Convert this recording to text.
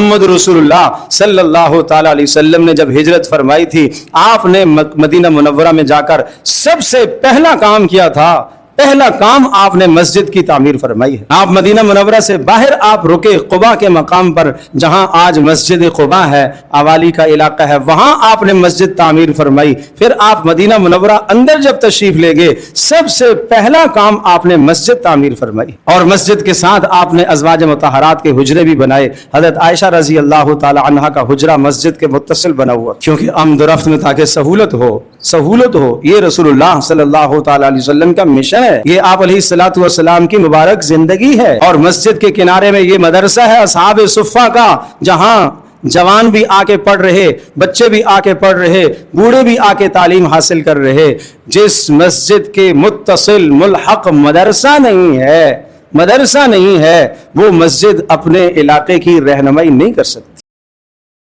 محمد رسول اللہ صلی اللہ تعالی علیہ وسلم نے جب ہجرت فرمائی تھی، آپ نے مدینہ منورہ میں جا کر سب سے پہلا کام کیا تھا، پہلا کام آپ نے مسجد کی تعمیر فرمائی ہے۔ آپ مدینہ منورہ سے باہر آپ رکے قباء کے مقام پر، جہاں آج مسجد قباء ہے، اوالی کا علاقہ ہے، وہاں آپ نے مسجد تعمیر فرمائی۔ پھر آپ مدینہ منورہ اندر جب تشریف لے گئے، سب سے پہلا کام آپ نے مسجد تعمیر فرمائی، اور مسجد کے ساتھ آپ نے ازواج مطہرات کے حجرے بھی بنائے۔ حضرت عائشہ رضی اللہ تعالی عنہا کا حجرہ مسجد کے متصل بنا ہوا، کیونکہ آمد و رفت میں تاکہ سہولت ہو، یہ رسول اللہ صلی اللہ تعالی علیہ وسلم کا مشن ہے، یہ آپ علیہ الصلوۃ والسلام کی مبارک زندگی ہے۔ اور مسجد کے کنارے میں یہ مدرسہ ہے اصحاب صفہ کا، جہاں جوان بھی آ کے پڑھ رہے، بچے بھی آ کے پڑھ رہے، بوڑھے بھی آ کے تعلیم حاصل کر رہے۔ جس مسجد کے متصل ملحق مدرسہ نہیں ہے، وہ مسجد اپنے علاقے کی رہنمائی نہیں کر سکتی۔